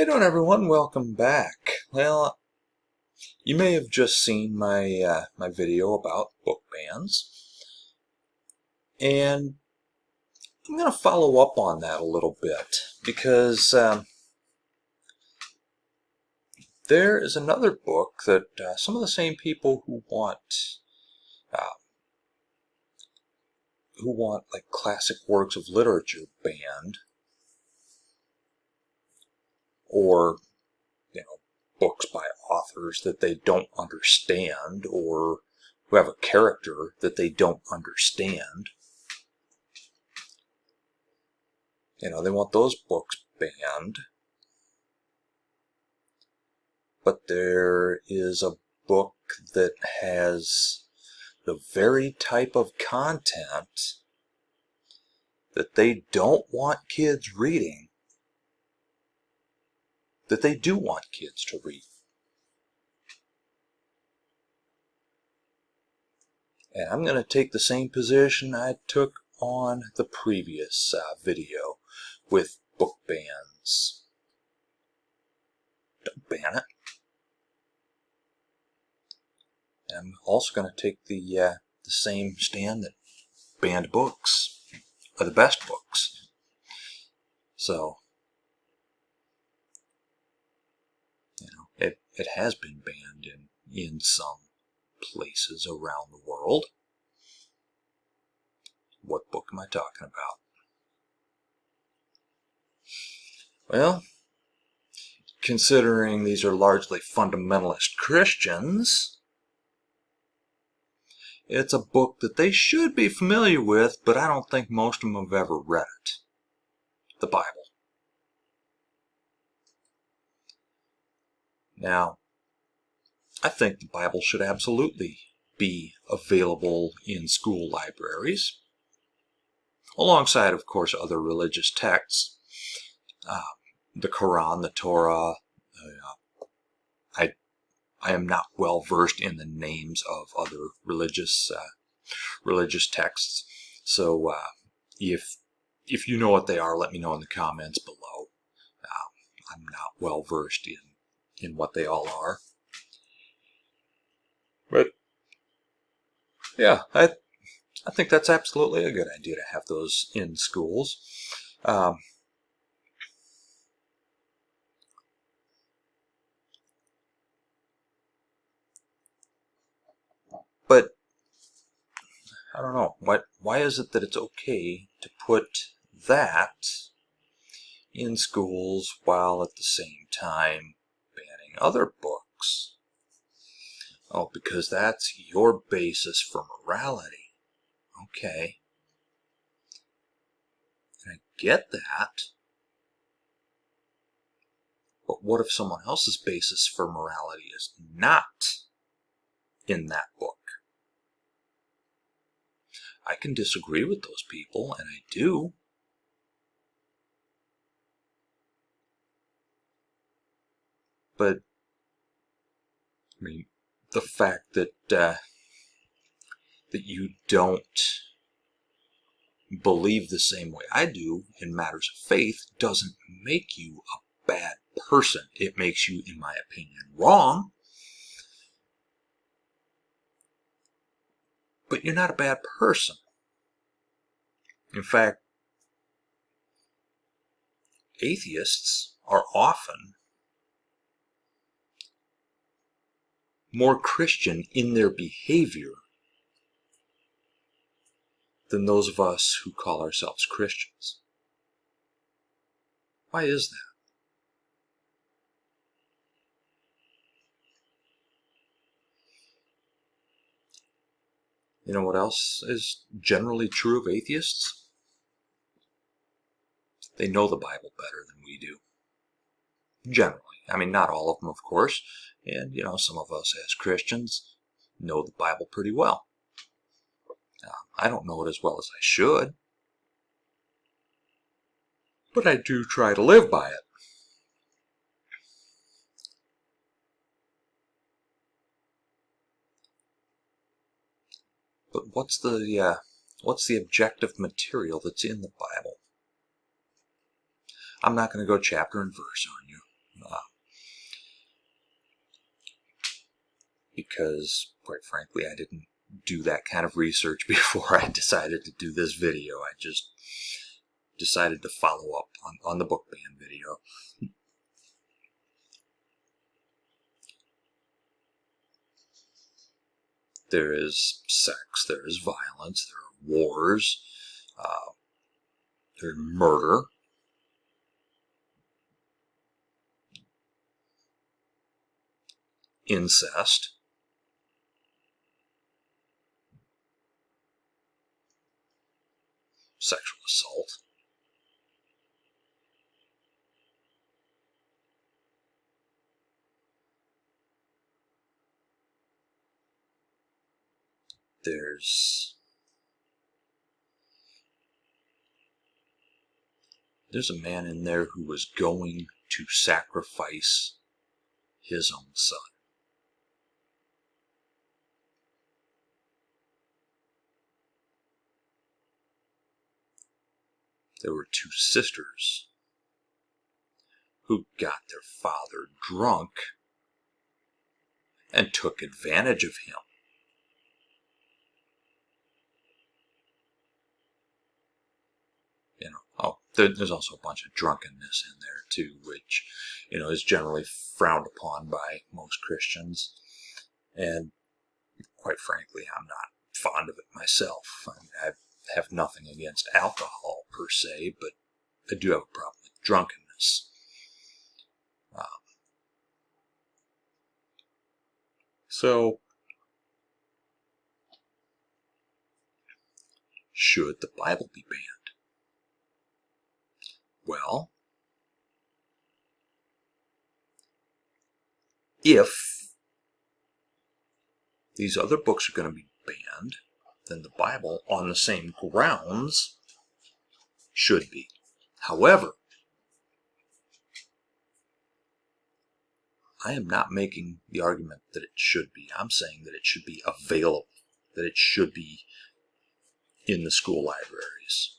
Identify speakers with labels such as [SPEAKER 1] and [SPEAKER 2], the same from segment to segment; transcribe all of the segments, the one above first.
[SPEAKER 1] Hey doing everyone, welcome back. Well, you may have just seen my video about book bans, and I'm going to follow up on that a little bit because there is another book that some of the same people uh, who want like classic works of literature banned, or books by authors that they don't understand, or who have a character that they don't understand. They want those books banned. But there is a book that has the very type of content that they don't want kids reading, that they do want kids to read. And I'm going to take the same position I took on the previous video with book bans. Don't ban it. I'm also going to take the same stand that banned books are the best books. So, it has been banned in some places around the world. What book am I talking about? Well, considering these are largely fundamentalist Christians, it's a book that they should be familiar with, but I don't think most of them have ever read it. The Bible. Now, I think the Bible should absolutely be available in school libraries, alongside, of course, other religious texts. The Quran, the Torah. I am not well versed in the names of other religious texts, so if you know what they are, let me know in the comments below. I'm not well versed in what they all are, but yeah, I think that's absolutely a good idea to have those in schools. But I don't know, why is it that it's okay to put that in schools while at the same time banning other books? Oh, because that's your basis for morality. Okay. And I get that. But what if someone else's basis for morality is not in that book? I can disagree with those people, and I do. But, I mean, the fact that that you don't believe the same way I do in matters of faith doesn't make you a bad person. It makes you, in my opinion, wrong. But you're not a bad person. In fact, atheists are often more Christian in their behavior than those of us who call ourselves Christians. Why is that? You know what else is generally true of atheists? They know the Bible better than we do. Generally. I mean, not all of them, of course. And, some of us as Christians know the Bible pretty well. I don't know it as well as I should, but I do try to live by it. But what's the objective material that's in the Bible? I'm not going to go chapter and verse on you. because, quite frankly, I didn't do that kind of research before I decided to do this video. I just decided to follow up on the book ban video. There is sex, there is violence, there are wars, there's murder, incest, sexual assault. There's a man in there who was going to sacrifice his own son. There were two sisters who got their father drunk and took advantage of him. There's also a bunch of drunkenness in there too, which, is generally frowned upon by most Christians. And quite frankly, I'm not fond of it myself. I have nothing against alcohol per se, but I do have a problem with drunkenness. So, should the Bible be banned? Well, if these other books are going to be banned, then the Bible, on the same grounds, should be. However, I am not making the argument that it should be. I'm saying that it should be available, that it should be in the school libraries,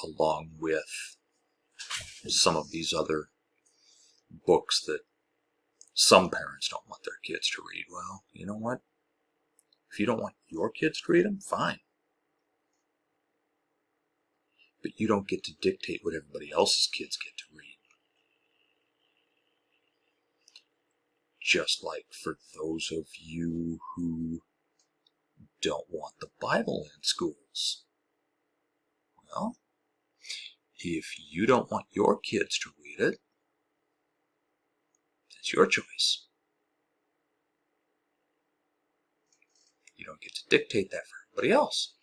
[SPEAKER 1] along with some of these other books that some parents don't want their kids to read. Well, you know what? If you don't want your kids to read them, fine. But you don't get to dictate what everybody else's kids get to read. Just like for those of you who don't want the Bible in schools. Well, if you don't want your kids to read it, it's your choice. You don't get to dictate that for everybody else.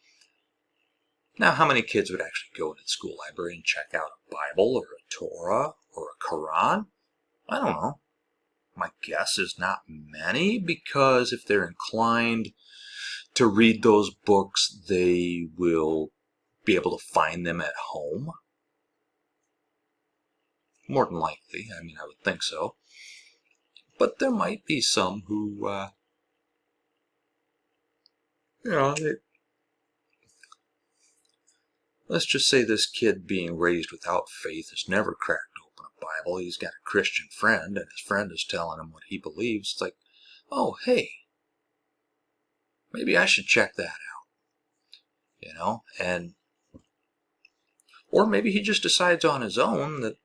[SPEAKER 1] Now, how many kids would actually go into the school library and check out a Bible or a Torah or a Quran? I don't know. My guess is not many, because if they're inclined to read those books, they will be able to find them at home. More than likely. I mean, I would think so. But there might be some who, let's just say this kid being raised without faith has never cracked open a Bible. He's got a Christian friend, and his friend is telling him what he believes. It's like, oh, hey, maybe I should check that out. And or maybe he just decides on his own that,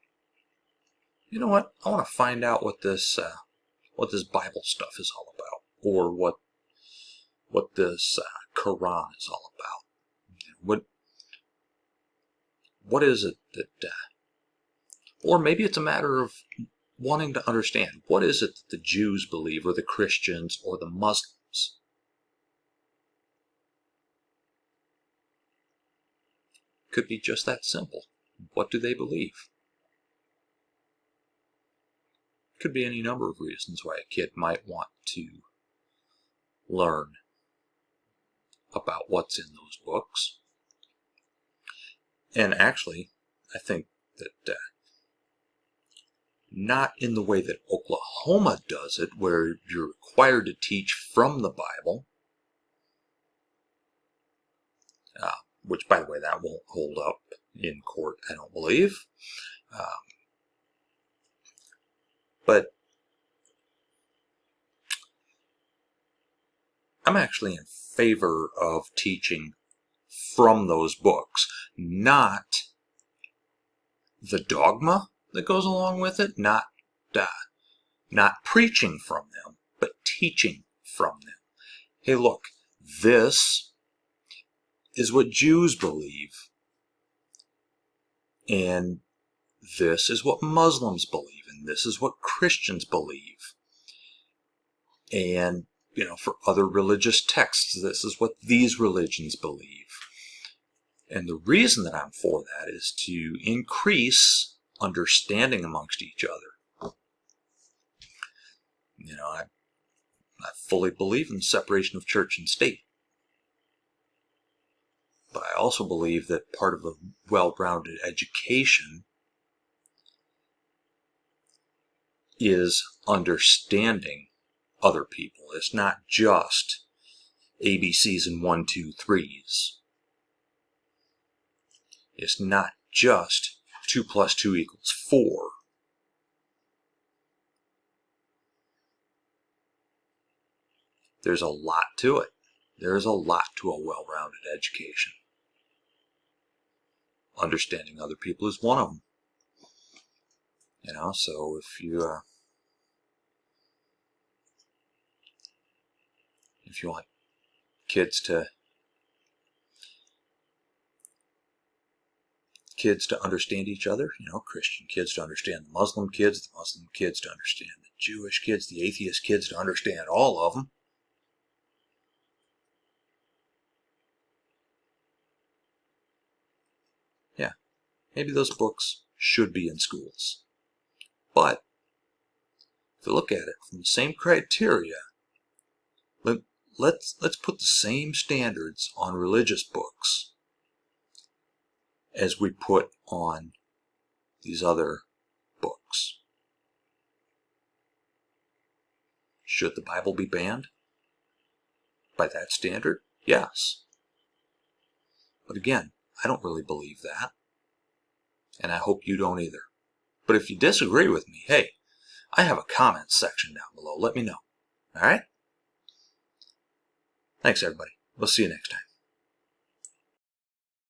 [SPEAKER 1] you know what, I want to find out what this Bible stuff is all about, or what this Quran is all about. What is it that, or maybe it's a matter of wanting to understand, what is it that the Jews believe, or the Christians, or the Muslims? Could be just that simple. What do they believe? Could be any number of reasons why a kid might want to learn about what's in those books. And actually, I think that not in the way that Oklahoma does it, where you're required to teach from the Bible, which, by the way, that won't hold up in court, I don't believe. But I'm actually in favor of teaching from those books, not the dogma that goes along with it, not preaching from them, but teaching from them. Hey, look, this is what Jews believe, and this is what Muslims believe, and this is what Christians believe. And, for other religious texts, this is what these religions believe. And the reason that I'm for that is to increase understanding amongst each other. I fully believe in the separation of church and state. But I also believe that part of a well-rounded education is understanding other people. It's not just ABCs and 1, 2, 3s. It's not just 2 + 2 = 4. There's a lot to it. There's a lot to a well-rounded education. Understanding other people is one of them. So if you want kids to understand each other, Christian kids to understand the Muslim kids to understand the Jewish kids, the atheist kids to understand all of them. Yeah, maybe those books should be in schools. But if you look at it from the same criteria, let's put the same standards on religious books as we put on these other books. Should the Bible be banned by that standard? Yes. But again, I don't really believe that. And I hope you don't either. But if you disagree with me, hey, I have a comment section down below. Let me know. All right? Thanks, everybody. We'll see you next time.